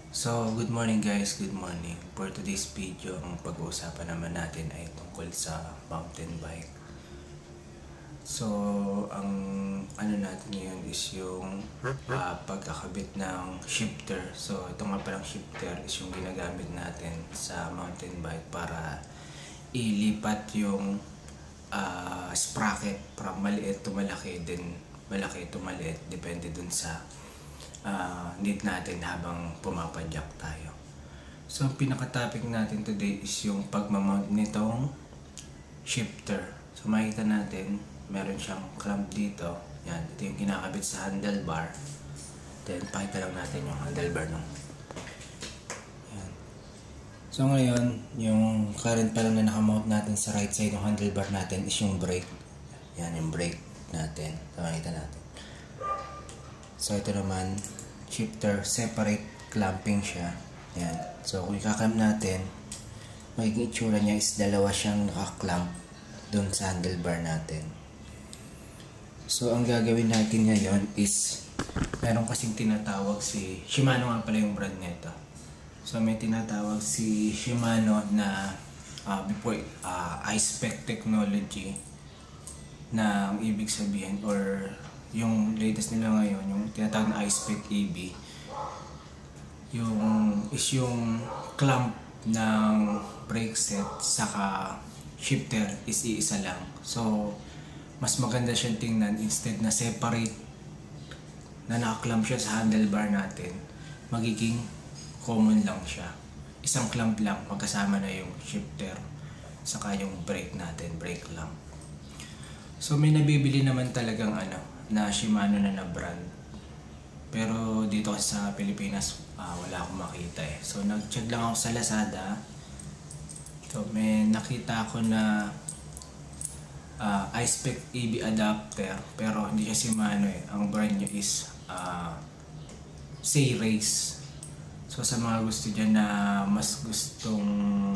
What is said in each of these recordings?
So, good morning guys, good morning. For today's video, ang pag-uusapan naman natin ay tungkol sa mountain bike. So, ang ano natin ngayon is yung pagkakabit ng shifter. So, ito nga palang shifter is yung ginagamit natin sa mountain bike para ilipat yung sprocket from maliit to malaki, then malaki to maliit, depende dun sa need natin habang pumapadyak tayo. So, ang pinaka-topic natin today is yung pagmamount nitong shifter. So, makikita natin, meron siyang clamp dito. Yan, ito yung kinakabit sa handlebar. Then, pakita lang natin yung handlebar nung. Yan. So, ngayon, yung current pa lang na nakamount natin sa right side ng handlebar natin is yung brake. Yan, yung brake natin. So, makikita natin. So, ito naman, shifter, separate clamping siya. Yan. So, kung ikaklamp natin, magiging itsura niya is dalawa siyang nakaklamp dun sa handlebar natin. So, ang gagawin natin ngayon is, meron kasing tinatawag si Shimano nga pala yung brand nito. So, may tinatawag si Shimano na before iSpec technology, na ang ibig sabihin or yung latest nila ngayon, yung tinatawag na iSpec EB, yung clamp ng brake set saka shifter is iisa lang. So, mas maganda siyang tingnan instead na separate na nakaklamp siya sa handlebar natin, magiging common lang siya. Isang clamp lang, magkasama na yung shifter saka yung brake natin, brake clamp. So, may nabibili naman talagang na Shimano na brand. Pero dito sa Pilipinas, wala akong makita eh. So, nag-check lang ako sa Lazada. So, may nakita ako na iSpec EB adapter. Pero hindi siya Shimano eh. Ang brand niya is Say-Race. So, sa mga gusto dyan na mas gustong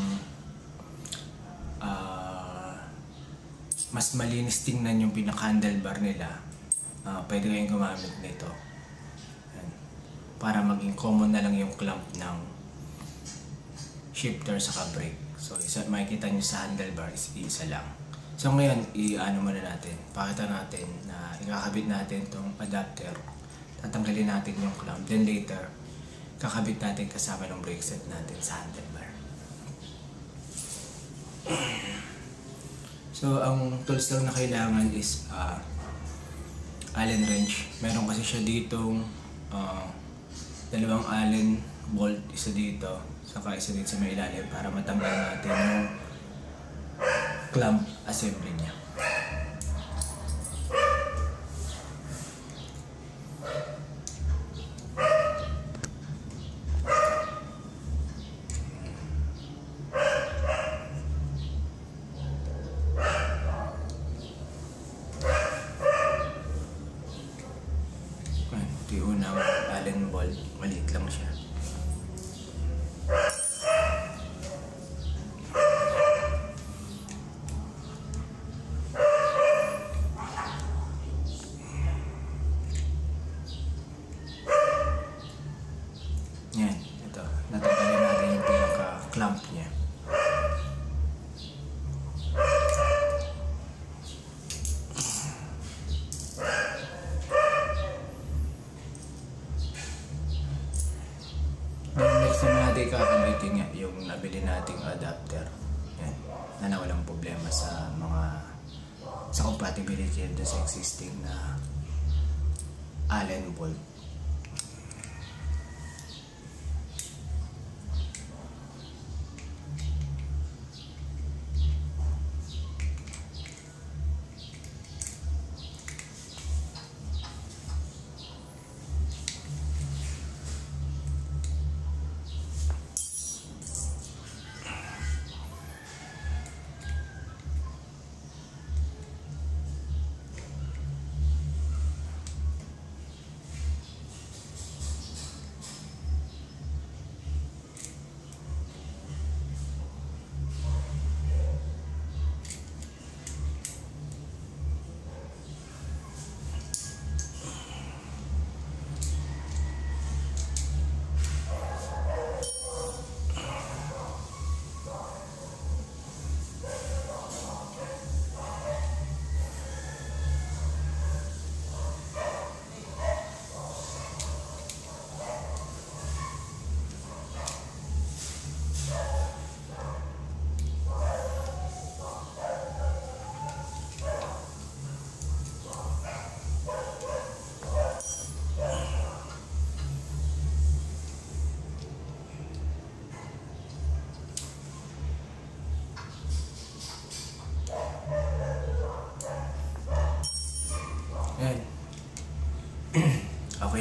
mas malinis tingnan yung pinaka-handlebar nila, pwede kayong gumamit nito. Yan. Para maging common na lang yung clamp ng shifter sa brake. So, makikita nyo sa handlebar is isa lang. So, ngayon, muna natin. Pakita natin na ikakabit natin itong adapter. Tatanggalin natin yung clamp. Then later, kakabit natin kasama ng brake set natin sa handlebar. So, ang tools lang na kailangan is Allen wrench. Meron kasi siya ditong dalawang Allen bolt, isa dito, saka isa dito sa may ilalim para matanggal natin yung clamp assembly niya. Yung unang Allen bolt, maliit lang siya. Yan, ito. Natanggalin natin yung pinaka-clamp niya. Next na natin kakamitin nga yung nabili nating adapter. Yan, na walang problema sa compatibility doon sa existing na Allen bolt.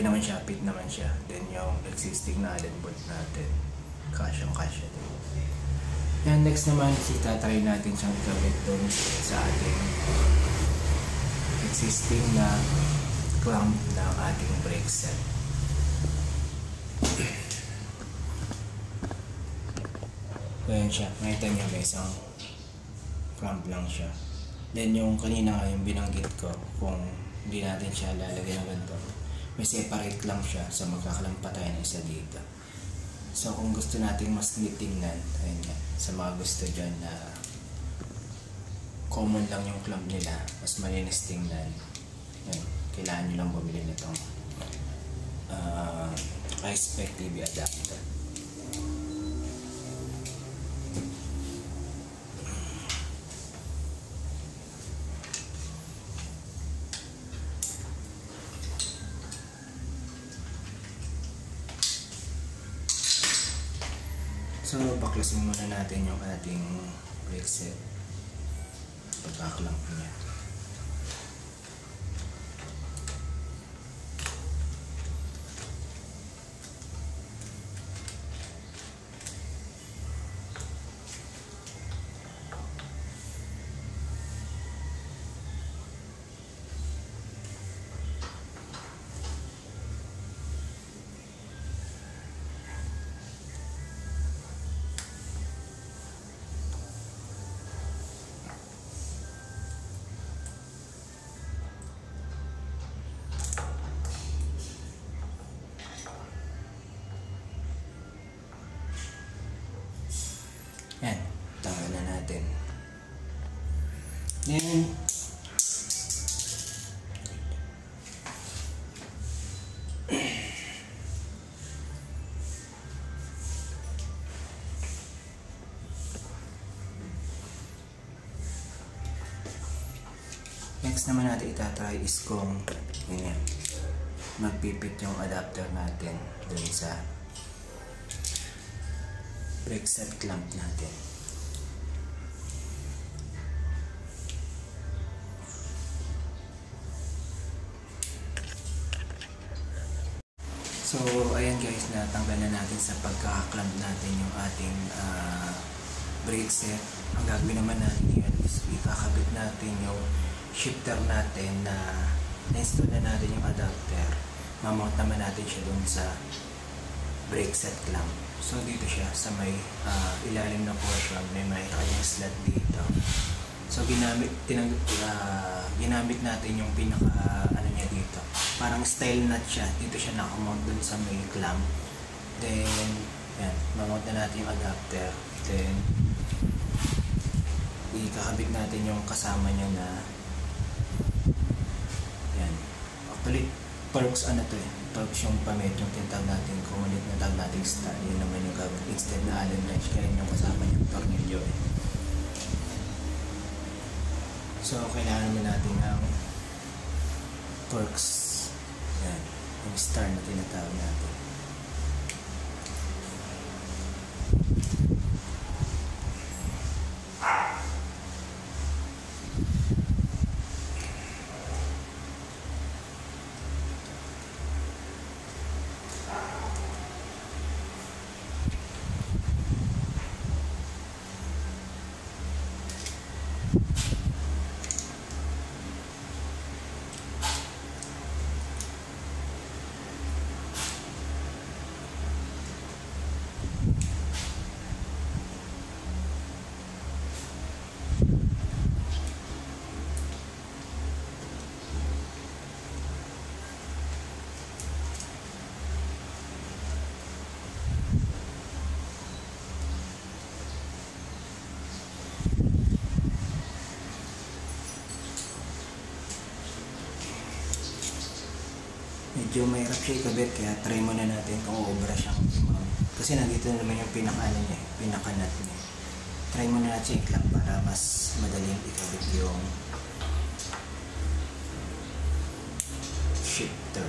okay naman siya, fit naman siya. Then yung existing na Allen bolt natin, kasyang-kasya din. Yan, next naman is itatry natin siyang gawin doon sa ating existing na clamp ng ating brake set. Ayan siya, makita niyo may isang clamp lang siya. Then yung kanina nga yung binanggit ko, kung hindi natin siya lalagyan ng ganito, may separate lang siya sa magkakalampatay na isa dito. So kung gusto nating mas tingnan, ayun nga, sa mga gusto dyan na common lang yung clamp nila, mas malinis tingnan, ayun, kailangan nyo lang bumili nitong iSpec TV adapter. So, baklasin muna natin yung ating brake set. Pagkaklamp niya. Yan, tanggal na natin. Then, next naman natin itatry is kung ganyan, magpipit yung adapter natin dun sa brake set clamp natin. So ayan guys, natanggal na natin sa pagkakaklamp natin yung ating brake set. Ang gagawin naman natin yun is ikakabit natin yung shifter natin na na-install na natin yung adapter. Mamount naman natin siya dun sa brake set clamp. So dito siya sa may ilalim na portion, may kanyang slot dito. So ginamit natin yung pinaka ano niya dito. Parang style nut siya. Dito siya nakamount dun sa may clamp. Then yan, mamount na natin yung adapter. Then ikakabit natin yung kasama niya na yan. Actually, Torx ano to eh. Torx yung pamit, yung tinatawag natin, kung ulit na tawag natin star, yun naman yung gagawin. Instead na Allen wrench, kaya yung kasama yung tornilyo eh. So, kailangan naman natin ang Torx. Yan, yung star na tinatawag natin. Medyo mahirap siya ikabit, kaya try muna natin kung uubra siyang kasi nandito naman yung pinaka-ano niya, pinaka-nut niya. Try muna natin yung clamp para mas madaling ikabit yung shifter.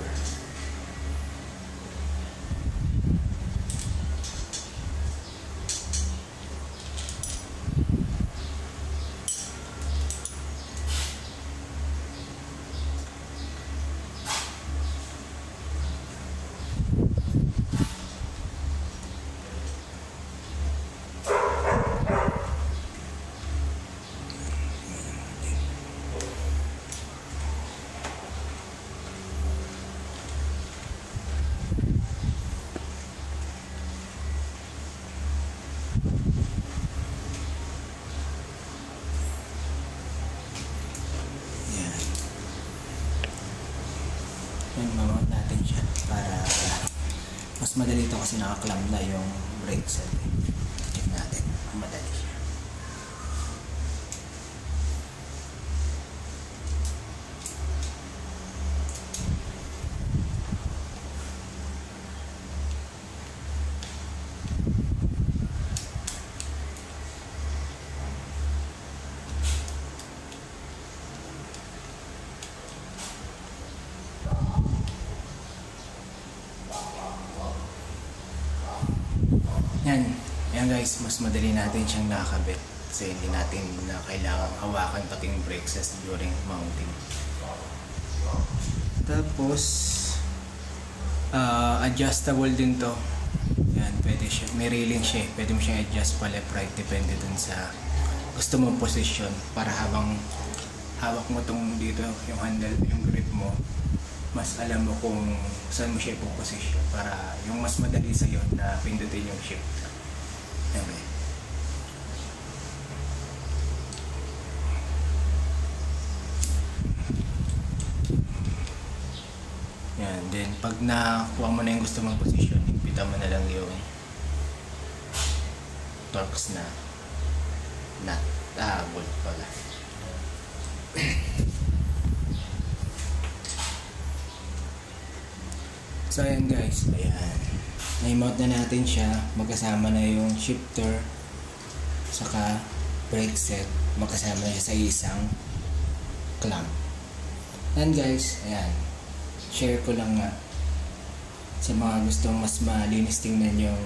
Mas madali ito kasi nakaklam na yung brake set. Check natin. Madali siya. Yan guys, mas madali natin siyang nakakabit kasi hindi natin na kailangan hawakan pati yung brake set during mounting. Tapos adjustable din to. Yan, pwede siya, may railing siya, pwede mo siyang adjust pa left right depende dun sa gusto mong position para habang hawak mo tong dito yung handle, yung grip mo, mas alam mo kung saan mo siya ipoposition para yung mas madali sa'yo na pindutin yung shift. Okay. Yan, then pag nakuha mo na yung gusto mong position, ipita mo na lang yung Torx na nut, bolt pala. So ayan guys, ayan. Na-mount na natin siya, magkasama na yung shifter saka brake set, magkasama na siya sa isang clamp. And guys, ayan, share ko lang nga sa mga gustong mas malinis tingnan yung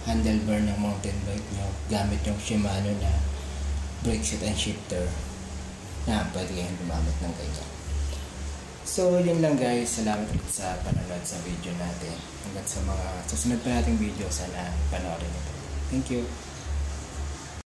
handlebar ng mountain bike nyo gamit yung Shimano na brake set and shifter. Pwede kayong gumamit ng ganyan. So, yun lang guys. Salamat ulit sa panonood sa video natin. Hanggang sa mga susunod pa nating video, sana panoorin ito. Thank you.